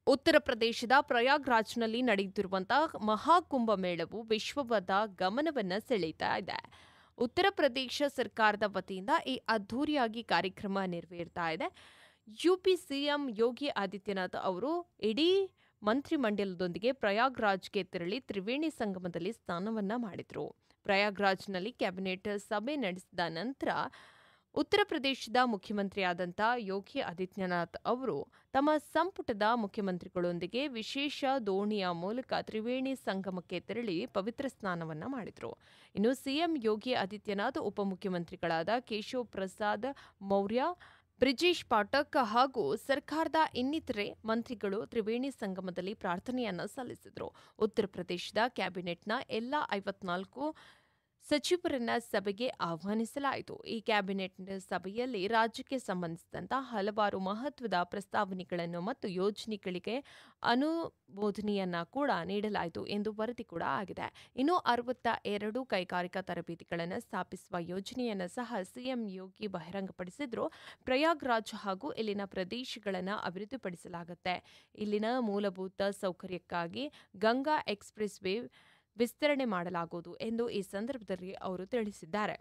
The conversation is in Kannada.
ಉತ್ತರ ಪ್ರದೇಶದ ಪ್ರಯಾಗ್ರಾಜ್ನಲ್ಲಿ ನಡೆಯುತ್ತಿರುವಂತಹ ಮಹಾಕುಂಭ ಮೇಳವು ವಿಶ್ವದ ಗಮನವನ್ನು ಸೆಳೀತಾ ಇದೆ. ಉತ್ತರ ಪ್ರದೇಶ ಸರ್ಕಾರದ ವತಿಯಿಂದ ಈ ಅದ್ಧೂರಿಯಾಗಿ ಕಾರ್ಯಕ್ರಮ ನೆರವೇರ್ತಾ ಇದೆ. ಯುಪಿ ಸಿಎಂ ಯೋಗಿ ಆದಿತ್ಯನಾಥ್ ಅವರು ಇಡೀ ಮಂತ್ರಿಮಂಡಲದೊಂದಿಗೆ ಪ್ರಯಾಗ್ರಾಜ್ಗೆ ತೆರಳಿ ತ್ರಿವೇಣಿ ಸಂಗಮದಲ್ಲಿ ಸ್ನಾನವನ್ನ ಮಾಡಿದರು. ಪ್ರಯಾಗ್ರಾಜ್ನಲ್ಲಿ ಕ್ಯಾಬಿನೆಟ್ ಸಭೆ ನಡೆಸಿದ ನಂತರ ಉತ್ತರ ಪ್ರದೇಶದ ಮುಖ್ಯಮಂತ್ರಿಯಾದಂಥ ಯೋಗಿ ಆದಿತ್ಯನಾಥ್ ಅವರು ತಮ್ಮ ಸಂಪುಟದ ಮುಖ್ಯಮಂತ್ರಿಗಳೊಂದಿಗೆ ವಿಶೇಷ ದೋಣಿಯ ಮೂಲಕ ತ್ರಿವೇಣಿ ಸಂಗಮಕ್ಕೆ ತೆರಳಿ ಪವಿತ್ರ ಸ್ನಾನವನ್ನ ಮಾಡಿದರು. ಇನ್ನು ಸಿಎಂ ಯೋಗಿ ಆದಿತ್ಯನಾಥ್ ಉಪಮುಖ್ಯಮಂತ್ರಿಗಳಾದ ಕೇಶವ್ ಪ್ರಸಾದ್ ಮೌರ್ಯ, ಬ್ರಿಜೇಶ್ ಪಾಠಕ್ ಹಾಗೂ ಸರ್ಕಾರದ ಇನ್ನಿತರೆ ಮಂತ್ರಿಗಳು ತ್ರಿವೇಣಿ ಸಂಗಮದಲ್ಲಿ ಪ್ರಾರ್ಥನೆಯನ್ನ ಸಲ್ಲಿಸಿದರು. ಉತ್ತರ ಪ್ರದೇಶದ ಕ್ಯಾಬಿನೆಟ್ನ ಎಲ್ಲ 54 ಸಚಿವರನ್ನ ಸಭೆಗೆ ಆಹ್ವಾನಿಸಲಾಯಿತು. ಈ ಕ್ಯಾಬಿನೆಟ್ ಸಭೆಯಲ್ಲಿ ರಾಜ್ಯಕ್ಕೆ ಸಂಬಂಧಿಸಿದಂತ ಹಲವಾರು ಮಹತ್ವದ ಪ್ರಸ್ತಾವನೆಗಳನ್ನು ಮತ್ತು ಯೋಜನೆಗಳಿಗೆ ಅನುಮೋದನೆಯನ್ನ ಕೂಡ ನೀಡಲಾಯಿತು ಎಂದು ವರದಿ ಕೂಡ ಆಗಿದೆ. ಇನ್ನು 62 ಕೈಗಾರಿಕಾ ತರಬೇತಿಗಳನ್ನು ಸ್ಥಾಪಿಸುವ ಯೋಜನೆಯನ್ನು ಸಹ ಸಿಎಂ ಯೋಗಿ ಬಹಿರಂಗಪಡಿಸಿದ್ರು. ಪ್ರಯಾಗ್ರಾಜ್ ಹಾಗೂ ಇಲ್ಲಿನ ಪ್ರದೇಶಗಳನ್ನು ಅಭಿವೃದ್ಧಿಪಡಿಸಲಾಗುತ್ತೆ. ಇಲ್ಲಿನ ಮೂಲಭೂತ ಸೌಕರ್ಯಕ್ಕಾಗಿ ಗಂಗಾ ಎಕ್ಸ್‌ಪ್ರೆಸ್ ವೇ ವಿಸ್ತರಣೆ ಮಾಡಲಾಗುವುದು ಎಂದು ಈ ಸಂದರ್ಭದಲ್ಲಿ ಅವರು ತಿಳಿಸಿದ್ದಾರೆ.